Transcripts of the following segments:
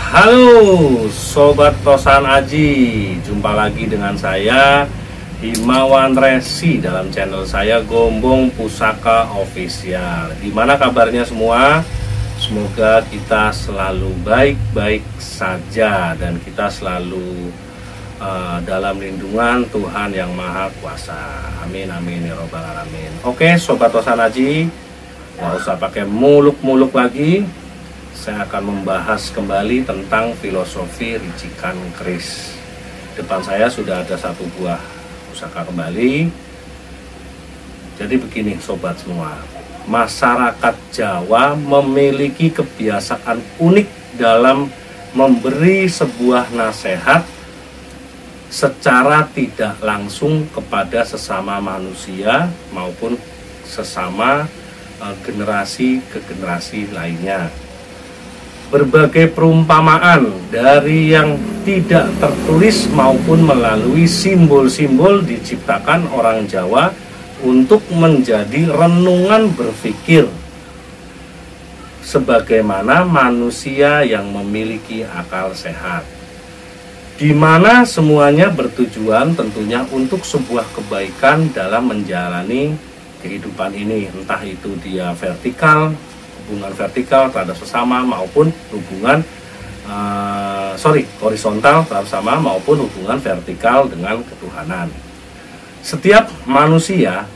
Halo Sobat Tosan Aji, jumpa lagi dengan saya Himawan Resi dalam channel saya Gombong Pusaka Official. Gimana kabarnya semua? Semoga kita selalu baik-baik saja dan kita selalu dalam lindungan Tuhan yang Maha Kuasa. Amin amin ya robbal alamin. Oke Sobat Tosan Aji, nggak usah pakai muluk-muluk lagi. Saya akan membahas kembali tentang filosofi ricikan keris. Depan saya sudah ada satu buah pusaka kembali. Jadi begini sobat semua, masyarakat Jawa memiliki kebiasaan unik dalam memberi sebuah nasihat secara tidak langsung kepada sesama manusia maupun sesama generasi ke generasi lainnya. Berbagai perumpamaan dari yang tidak tertulis maupun melalui simbol-simbol diciptakan orang Jawa untuk menjadi renungan berpikir sebagaimana manusia yang memiliki akal sehat, di mana semuanya bertujuan tentunya untuk sebuah kebaikan dalam menjalani kehidupan ini, entah itu dia hubungan vertikal terhadap sesama maupun hubungan horizontal terhadap sesama maupun hubungan vertikal dengan ketuhanan. Setiap manusia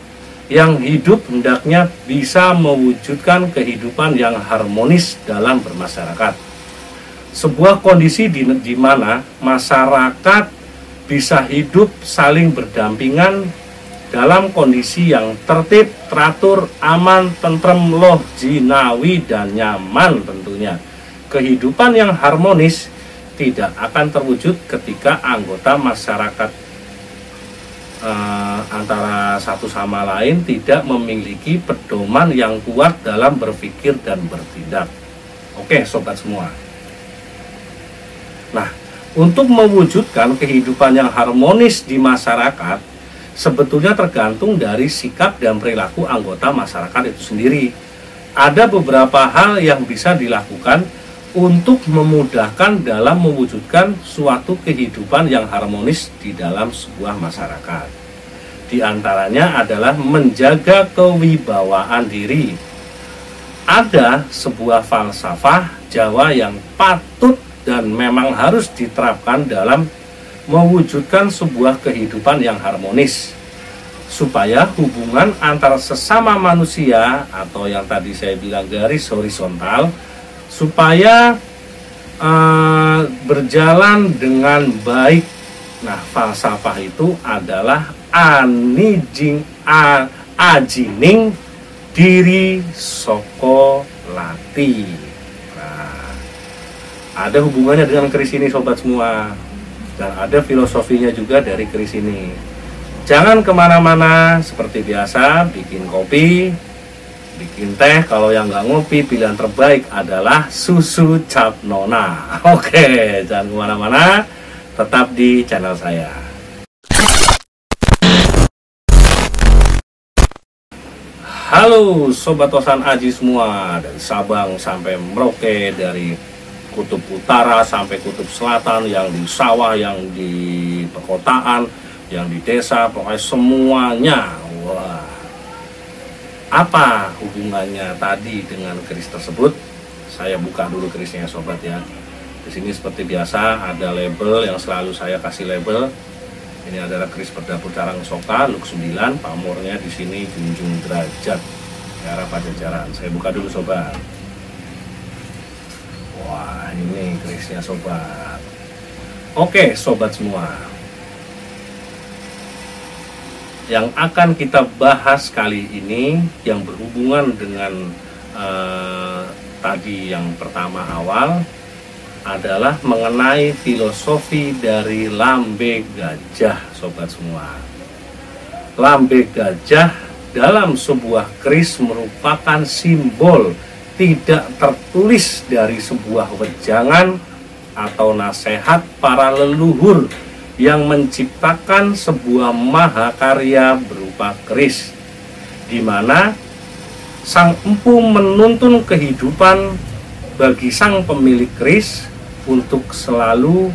yang hidup hendaknya bisa mewujudkan kehidupan yang harmonis dalam bermasyarakat. Sebuah kondisi di mana masyarakat bisa hidup saling berdampingan dalam kondisi yang tertib, teratur, aman, tentrem, loh, jinawi, dan nyaman tentunya. Kehidupan yang harmonis tidak akan terwujud ketika anggota masyarakat antara satu sama lain tidak memiliki pedoman yang kuat dalam berpikir dan bertindak. Oke sobat semua. Nah, untuk mewujudkan kehidupan yang harmonis di masyarakat sebetulnya tergantung dari sikap dan perilaku anggota masyarakat itu sendiri. Ada beberapa hal yang bisa dilakukan untuk memudahkan dalam mewujudkan suatu kehidupan yang harmonis di dalam sebuah masyarakat. Di antaranya adalah menjaga kewibawaan diri. Ada sebuah falsafah Jawa yang patut dan memang harus diterapkan dalam mewujudkan sebuah kehidupan yang harmonis, supaya hubungan antara sesama manusia atau yang tadi saya bilang garis horizontal supaya berjalan dengan baik. Nah, falsafah itu adalah ajining diri soko lati. Nah, ada hubungannya dengan keris ini sobat semua. Dan ada filosofinya juga dari keris ini. Jangan kemana-mana, seperti biasa bikin kopi, bikin teh. Kalau yang nggak ngopi, pilihan terbaik adalah susu cap nona. Oke, jangan kemana-mana, tetap di channel saya. Halo Sobat Tosan Aji semua, dari Sabang sampai Merauke, dari kutub utara sampai kutub selatan, yang di sawah, yang di perkotaan, yang di desa, pokoknya semuanya. Wah, apa hubungannya tadi dengan keris tersebut? Saya buka dulu kerisnya sobat ya. Di sini seperti biasa ada label yang selalu saya kasih label. Ini adalah keris Perdapur Carang Soka Luk 9, pamornya di sini Junjung Derajat ke arah Pajajaran. Saya buka dulu sobat. Wah, ini kerisnya sobat. Oke sobat semua, yang akan kita bahas kali ini yang berhubungan dengan tadi yang pertama awal adalah mengenai filosofi dari lambe gajah sobat semua. Lambe gajah dalam sebuah keris merupakan simbol tidak tertulis dari sebuah wejangan atau nasihat para leluhur yang menciptakan sebuah mahakarya berupa keris, di mana sang empu menuntun kehidupan bagi sang pemilik keris untuk selalu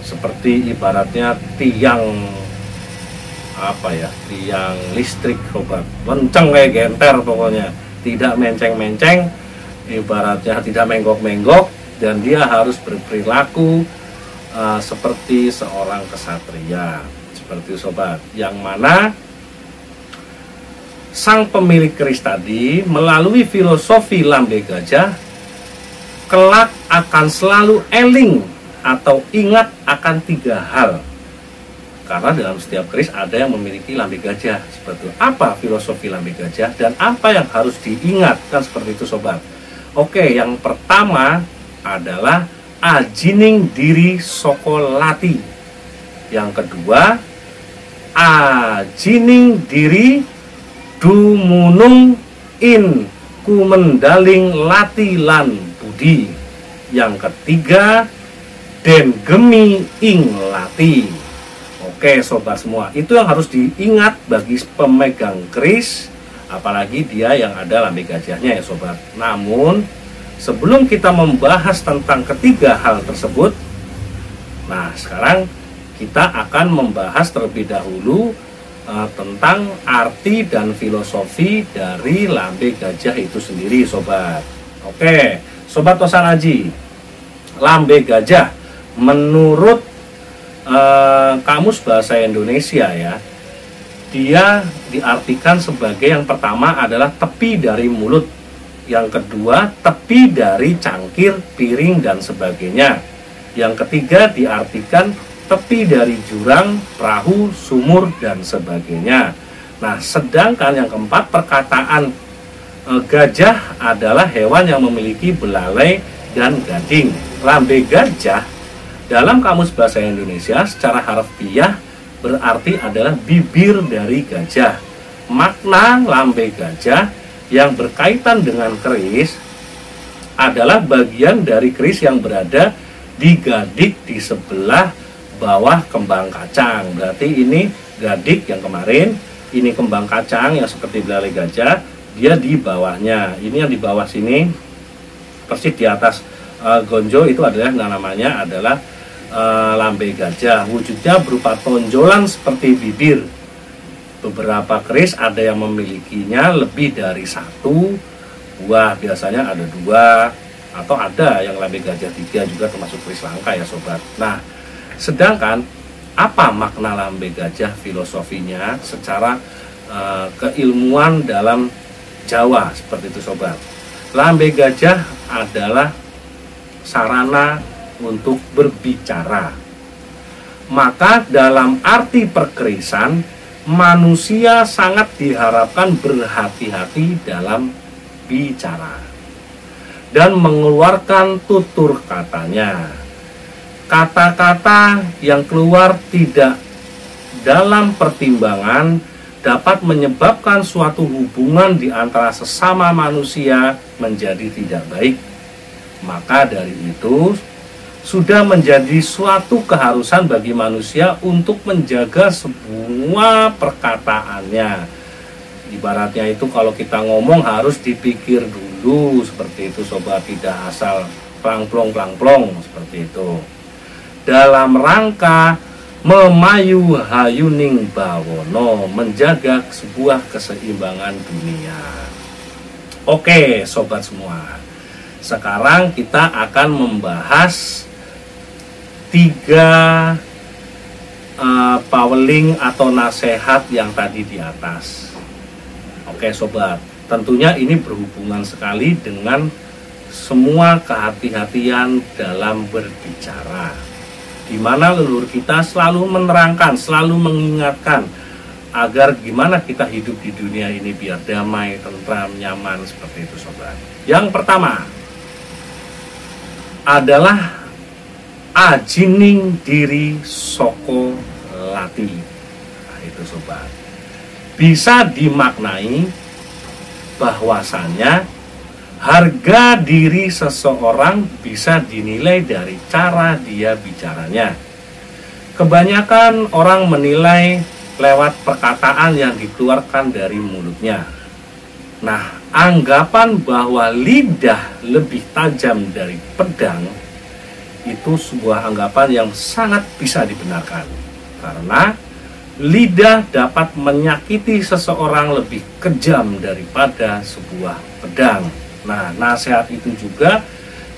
seperti ibaratnya tiang tiang listrik sobat, kenceng kayak genter pokoknya, tidak menceng-menceng, ibaratnya tidak menggok-menggok, dan dia harus berperilaku seperti seorang kesatria, seperti sobat, yang mana sang pemilik keris tadi melalui filosofi lambe gajah kelak akan selalu eling atau ingat akan 3 hal. Karena dalam setiap keris ada yang memiliki lambe gajah. Seperti itu. Apa filosofi lambe gajah dan apa yang harus diingat, kan seperti itu sobat. Oke, yang pertama adalah ajining diri soko lati. Yang kedua, ajining diri dumunung in kumendaling lati lan budi. Yang ketiga, den gemi ing lati. Oke sobat semua, itu yang harus diingat bagi pemegang keris, apalagi dia yang ada lambe gajahnya ya sobat. Namun sebelum kita membahas tentang ketiga hal tersebut, nah sekarang kita akan membahas terlebih dahulu tentang arti dan filosofi dari lambe gajah itu sendiri sobat. Oke sobat Tosan Aji, lambe gajah menurut Kamus Bahasa Indonesia ya, dia diartikan sebagai yang pertama adalah tepi dari mulut, yang kedua tepi dari cangkir, piring dan sebagainya, yang ketiga diartikan tepi dari jurang, perahu, sumur dan sebagainya. Nah sedangkan yang keempat, perkataan gajah adalah hewan yang memiliki belalai dan gading. Lambe gajah dalam Kamus Bahasa Indonesia secara harfiah berarti adalah bibir dari gajah. Makna lambe gajah yang berkaitan dengan keris adalah bagian dari keris yang berada di gadik di sebelah bawah kembang kacang. Berarti ini gadik yang kemarin, ini kembang kacang yang seperti belalai gajah, dia di bawahnya. Ini yang di bawah sini persis di atas gonjo itu adalah namanya adalah lambe gajah. Wujudnya berupa tonjolan seperti bibir. Beberapa keris ada yang memilikinya lebih dari 1 buah, biasanya ada 2, atau ada yang lambe gajah 3 juga termasuk keris langka ya sobat. Nah sedangkan apa makna lambe gajah filosofinya secara keilmuan dalam Jawa seperti itu sobat. Lambe gajah adalah sarana untuk berbicara. Maka dalam arti perkerisan, manusia sangat diharapkan berhati-hati dalam bicara dan mengeluarkan tutur katanya. Kata-kata yang keluar tidak dalam pertimbangan dapat menyebabkan suatu hubungan di antara sesama manusia menjadi tidak baik. Maka dari itu sudah menjadi suatu keharusan bagi manusia untuk menjaga semua perkataannya. Ibaratnya itu kalau kita ngomong harus dipikir dulu seperti itu sobat, tidak asal plang-plong seperti itu. Dalam rangka memayu hayuning bawono, menjaga sebuah keseimbangan dunia. Oke sobat semua, sekarang kita akan membahas 3 paweling atau nasihat yang tadi di atas. Oke sobat, tentunya ini berhubungan sekali dengan semua kehati-hatian dalam berbicara, di mana leluhur kita selalu menerangkan, selalu mengingatkan agar gimana kita hidup di dunia ini biar damai, tentram, nyaman seperti itu sobat. Yang pertama adalah ajining diri soko lati. Nah, itu sobat, bisa dimaknai bahwasannya harga diri seseorang bisa dinilai dari cara dia bicaranya. Kebanyakan orang menilai lewat perkataan yang dikeluarkan dari mulutnya. Nah, anggapan bahwa lidah lebih tajam dari pedang itu sebuah anggapan yang sangat bisa dibenarkan. Karena lidah dapat menyakiti seseorang lebih kejam daripada sebuah pedang. Nah, nasihat itu juga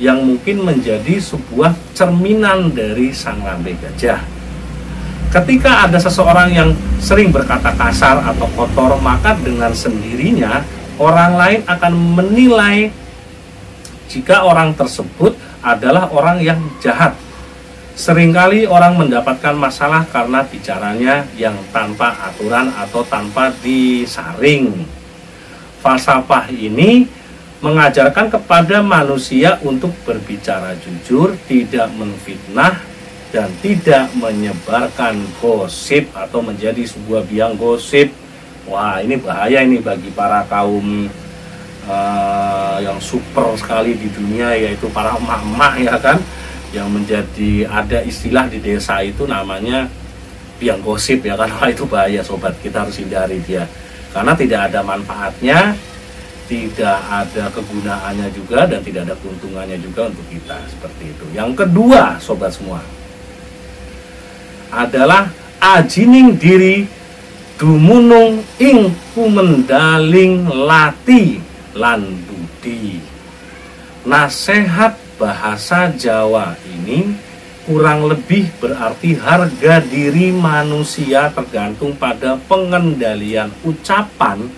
yang mungkin menjadi sebuah cerminan dari sang lambe gajah. Ketika ada seseorang yang sering berkata kasar atau kotor, maka dengan sendirinya orang lain akan menilai jika orang tersebut adalah orang yang jahat. Seringkali orang mendapatkan masalah karena bicaranya yang tanpa aturan atau tanpa disaring. Falsafah ini mengajarkan kepada manusia untuk berbicara jujur, tidak menfitnah, dan tidak menyebarkan gosip atau menjadi sebuah biang gosip. Wah, ini bahaya ini bagi para kaum yang super sekali di dunia, yaitu para emak-emak ya kan, yang menjadi ada istilah di desa itu namanya biang gosip ya kan. Wah, itu bahaya sobat, kita harus hindari dia karena tidak ada manfaatnya, tidak ada kegunaannya juga, dan tidak ada keuntungannya juga untuk kita, seperti itu. Yang kedua sobat semua adalah ajining diri dumunung ing kumendaling lati lan budi. Nasihat bahasa Jawa ini kurang lebih berarti harga diri manusia tergantung pada pengendalian ucapan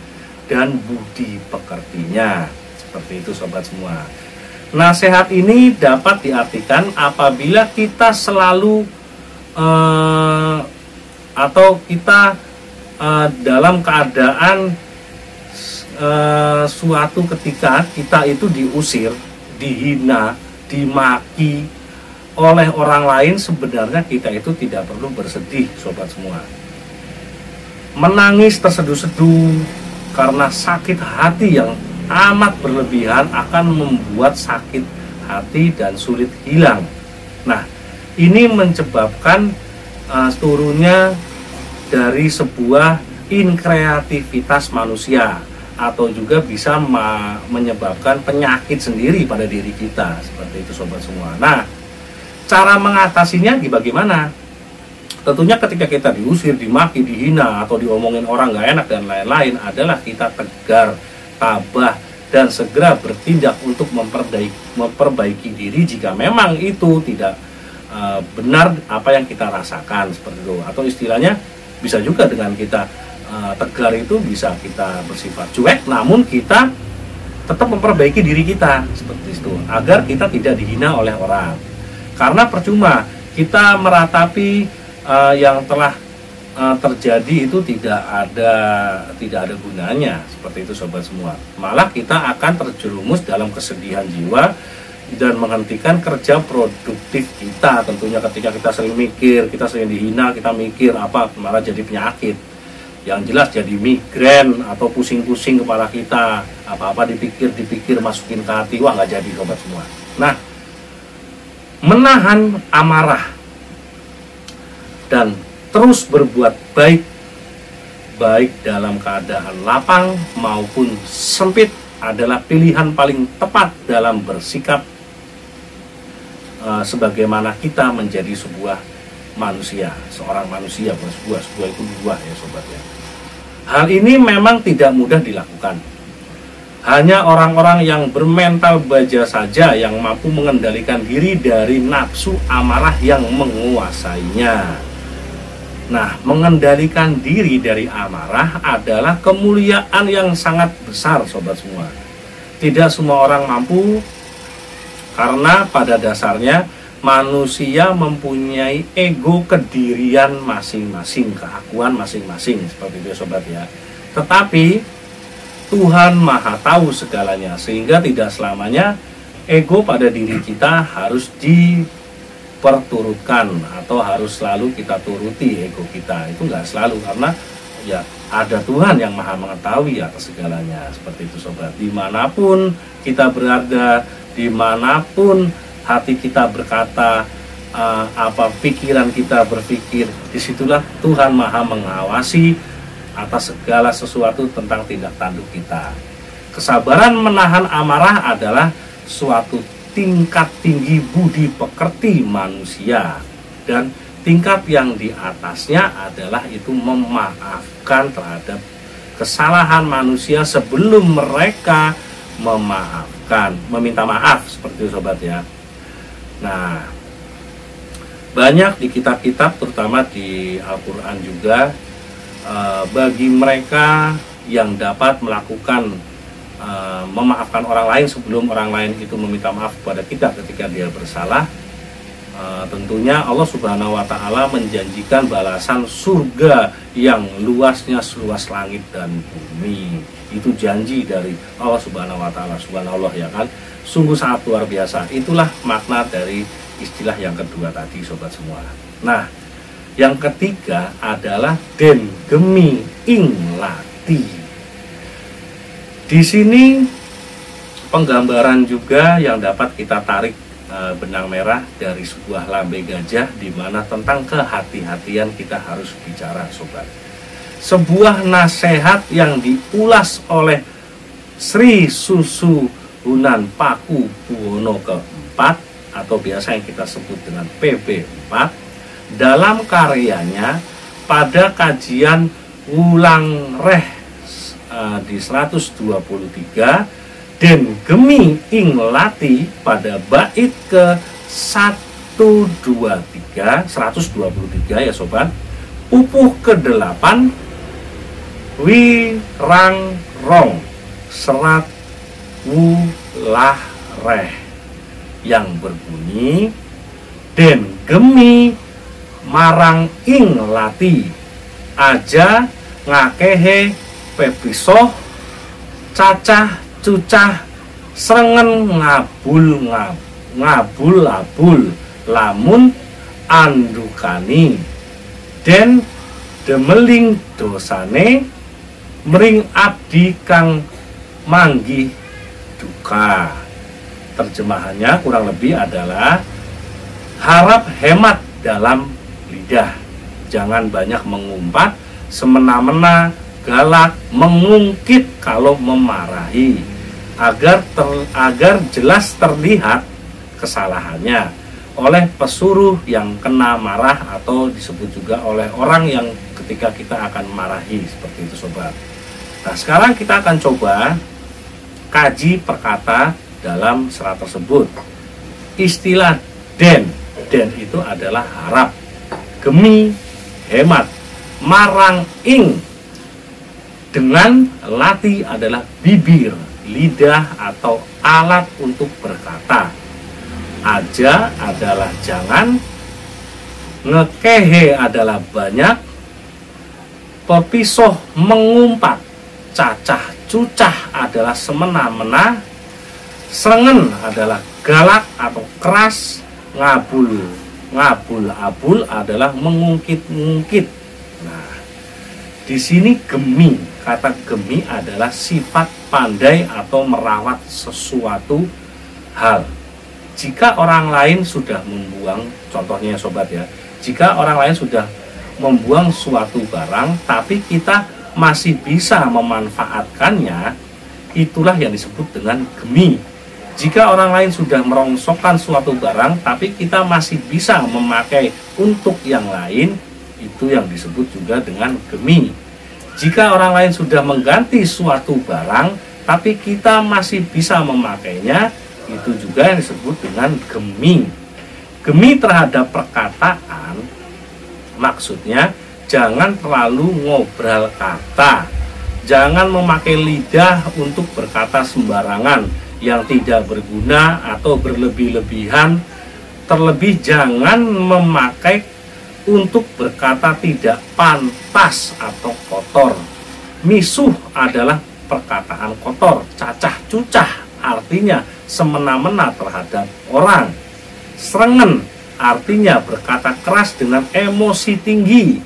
dan budi pekertinya. Seperti itu sobat semua. Nasihat ini dapat diartikan apabila kita selalu atau kita dalam keadaan suatu ketika kita itu diusir, dihina, dimaki oleh orang lain, sebenarnya kita itu tidak perlu bersedih sobat semua. Menangis terseduh-seduh karena sakit hati yang amat berlebihan akan membuat sakit hati dan sulit hilang. Nah, ini menyebabkan turunnya dari sebuah inkreativitas manusia, atau juga bisa menyebabkan penyakit sendiri pada diri kita. Seperti itu sobat semua. Nah, cara mengatasinya bagaimana? Tentunya ketika kita diusir, dimaki, dihina, atau diomongin orang gak enak dan lain-lain, adalah kita tegar, tabah, dan segera bertindak untuk memperbaiki diri jika memang itu tidak benar apa yang kita rasakan, seperti itu. Atau istilahnya bisa juga dengan kita tegar itu bisa kita bersifat cuek, namun kita tetap memperbaiki diri kita, seperti itu, agar kita tidak dihina oleh orang. Karena percuma kita meratapi yang telah terjadi itu tidak ada gunanya, seperti itu sobat semua. Malah kita akan terjerumus dalam kesedihan jiwa dan menghentikan kerja produktif kita. Tentunya ketika kita sering mikir, kita sering dihina, kita mikir apa, malah jadi penyakit. Yang jelas jadi migrain atau pusing-pusing kepala kita, apa-apa dipikir masukin ke hati, wah nggak jadi sobat semua. Nah, menahan amarah dan terus berbuat baik dalam keadaan lapang maupun sempit adalah pilihan paling tepat dalam bersikap sebagaimana kita menjadi sebuah manusia, seorang manusia, sebuah itu dua ya sobat ya. Hal ini memang tidak mudah dilakukan. Hanya orang-orang yang bermental baja saja yang mampu mengendalikan diri dari nafsu amarah yang menguasainya. Nah, mengendalikan diri dari amarah adalah kemuliaan yang sangat besar sobat semua. Tidak semua orang mampu, karena pada dasarnya manusia mempunyai ego kedirian masing-masing, keakuan masing-masing, seperti itu sobat ya. Tetapi Tuhan Maha Tahu segalanya, sehingga tidak selamanya ego pada diri kita harus diperturutkan atau harus selalu kita turuti ego kita. Itu enggak selalu, karena ya ada Tuhan yang Maha mengetahui atas segalanya, seperti itu sobat. Dimanapun kita berada, dimanapun hati kita berkata, apa pikiran kita berpikir, disitulah Tuhan Maha mengawasi atas segala sesuatu tentang tindak tanduk kita. Kesabaran menahan amarah adalah suatu tingkat tinggi budi pekerti manusia, dan tingkat yang di atasnya adalah itu memaafkan terhadap kesalahan manusia sebelum mereka meminta maaf, seperti itu sobat ya. Nah, banyak di kitab-kitab, terutama di Al-Quran juga, bagi mereka yang dapat melakukan memaafkan orang lain sebelum orang lain itu meminta maaf kepada kita ketika dia bersalah, tentunya Allah Subhanahu wa Ta'ala menjanjikan balasan surga yang luasnya seluas langit dan bumi. Itu janji dari Allah Subhanahu wa Ta'ala. Subhanallah ya kan, sungguh sangat luar biasa. Itulah makna dari istilah yang kedua tadi sobat semua. Nah, yang ketiga adalah den gemi ing lati. Di sini penggambaran juga yang dapat kita tarik benang merah dari sebuah lambe gajah, di mana tentang kehati-hatian kita harus bicara sobat. Sebuah nasihat yang diulas oleh Sri Susuhunan Paku Buwono keempat, atau biasa yang kita sebut dengan PB4, dalam karyanya pada kajian Wulang Reh di 123 den gemi ing lati pada bait ke 123 ya sobat, pupuh ke-8 wirang rong serat wulah reh, yang berbunyi den gemi marang ing lati aja ngakehe pepisoh cacah cucah srengen ngabul abul lamun andukani den demeling dosane mring abdi kang manggih duka. Terjemahannya kurang lebih adalah harap hemat dalam lidah, jangan banyak mengumpat, semena-mena, galak, mengungkit kalau memarahi, agar jelas terlihat kesalahannya oleh pesuruh yang kena marah, atau disebut juga oleh orang yang ketika kita akan marahi, seperti itu sobat. Nah, sekarang kita akan coba kaji perkata dalam serat tersebut. Istilah den itu adalah harap, gemi hemat, marang ing dengan lati adalah bibir, lidah atau alat untuk berkata. Aja adalah jangan, ngekehe adalah banyak, pepisoh mengumpat, cacah cucah adalah semena-mena, srengen adalah galak atau keras, ngabul abul adalah mengungkit-ungkit. Nah, di sini gemi, kata gemi adalah sifat pandai atau merawat sesuatu hal. Jika orang lain sudah membuang, contohnya sobat ya, jika orang lain sudah membuang suatu barang tapi kita masih bisa memanfaatkannya, itulah yang disebut dengan gemi. Jika orang lain sudah merongsokkan suatu barang tapi kita masih bisa memakai untuk yang lain, itu yang disebut juga dengan gemi. Jika orang lain sudah mengganti suatu barang tapi kita masih bisa memakainya, itu juga yang disebut dengan gemi. Gemi terhadap perkataan, maksudnya jangan terlalu ngobrol kata, jangan memakai lidah untuk berkata sembarangan yang tidak berguna atau berlebih-lebihan. Terlebih jangan memakai untuk berkata tidak pantas atau kotor. Misuh adalah perkataan kotor, cacah cucah artinya semena-mena terhadap orang. Srengen artinya berkata keras dengan emosi tinggi,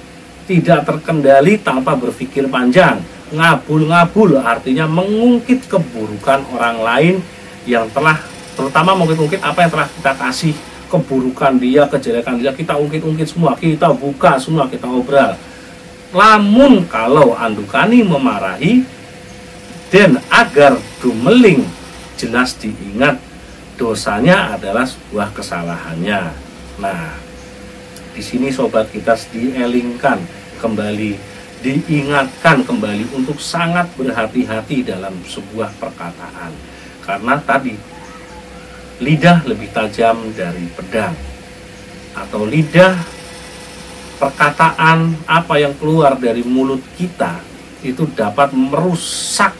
tidak terkendali tanpa berpikir panjang. Ngabul artinya mengungkit keburukan orang lain yang telah, terutama mengungkit apa yang telah kita kasih, keburukan dia, kejelekan dia, kita ungkit-ungkit semua, kita buka semua, kita obrol. Lamun kalau andukani memarahi, dan agar dumeling jelas diingat dosanya adalah sebuah kesalahannya. Nah, di sini sobat kita dielingkan kembali, diingatkan kembali untuk sangat berhati-hati dalam sebuah perkataan. Karena tadi lidah lebih tajam dari pedang, atau lidah, perkataan apa yang keluar dari mulut kita itu dapat merusak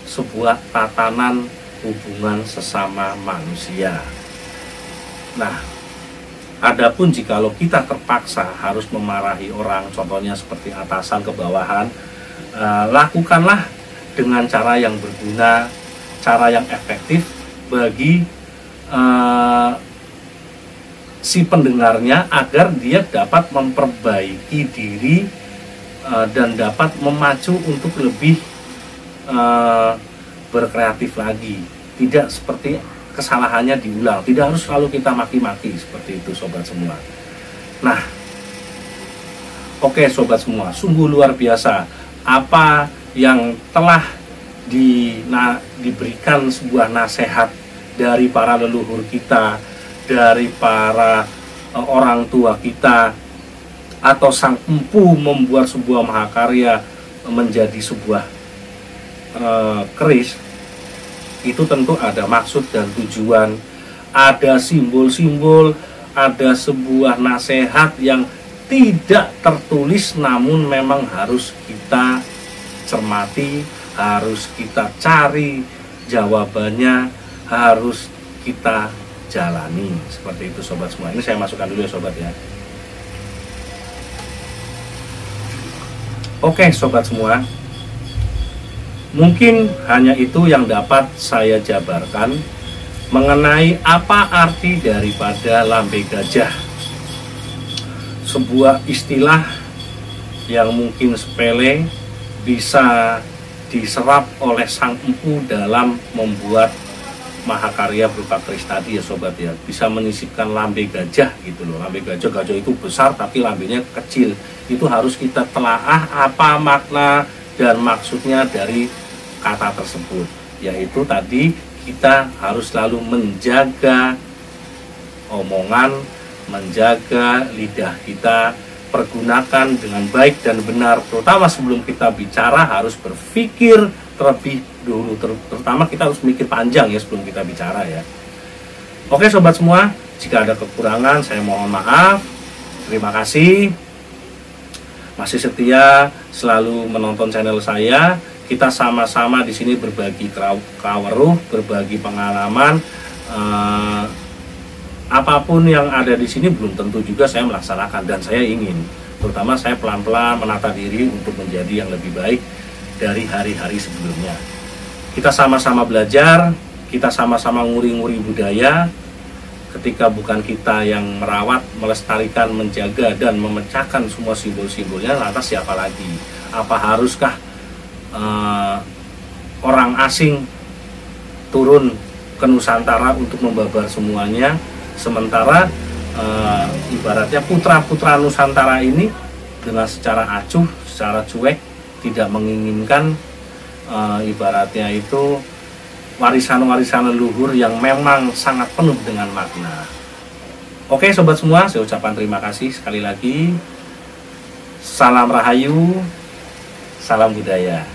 sebuah tatanan hubungan sesama manusia. Nah, adapun jikalau kita terpaksa harus memarahi orang, contohnya seperti atasan ke bawahan, lakukanlah dengan cara yang berguna, cara yang efektif bagi si pendengarnya, agar dia dapat memperbaiki diri dan dapat memacu untuk lebih berkreatif lagi. Tidak seperti kesalahannya diulang. Tidak harus selalu kita maki-maki seperti itu sobat semua. Nah, oke sobat semua, sungguh luar biasa apa yang telah diberikan sebuah nasihat dari para leluhur kita, dari para orang tua kita, atau sang empu membuat sebuah mahakarya menjadi sebuah keris. Itu tentu ada maksud dan tujuan, ada simbol-simbol, ada sebuah nasihat yang tidak tertulis, namun memang harus kita cermati, harus kita cari jawabannya, harus kita jalani. Seperti itu sobat semua. Ini saya masukkan dulu ya sobat ya. Oke sobat semua, mungkin hanya itu yang dapat saya jabarkan mengenai apa arti daripada lambe gajah. Sebuah istilah yang mungkin sepele bisa diserap oleh sang empu dalam membuat mahakarya berupa keris tadi ya sobat ya. Bisa menyisipkan lambe gajah gitu loh. Lambe gajah itu besar tapi lambenya kecil. Itu harus kita telaah apa makna dan maksudnya dari kata tersebut. Yaitu tadi kita harus selalu menjaga omongan, menjaga lidah kita, pergunakan dengan baik dan benar. Terutama sebelum kita bicara harus berpikir terlebih dulu, terutama kita harus mikir panjang ya sebelum kita bicara ya. Oke sobat semua, jika ada kekurangan saya mohon maaf. Terima kasih masih setia selalu menonton channel saya. Kita sama-sama di sini berbagi kaweruh, berbagi pengalaman. Apapun yang ada di sini belum tentu juga saya melaksanakan, dan saya ingin, terutama saya pelan-pelan menata diri untuk menjadi yang lebih baik dari hari-hari sebelumnya. Kita sama-sama belajar, kita sama-sama nguri-nguri budaya. Ketika bukan kita yang merawat, melestarikan, menjaga, dan memecahkan semua simbol-simbolnya, lantas siapa lagi? Apa haruskah orang asing turun ke Nusantara untuk membabar semuanya, sementara ibaratnya putra-putra Nusantara ini dengan secara acuh, secara cuek, tidak menginginkan ibaratnya itu warisan-warisan leluhur yang memang sangat penuh dengan makna. Oke sobat semua, saya ucapkan terima kasih sekali lagi. Salam Rahayu, salam budaya.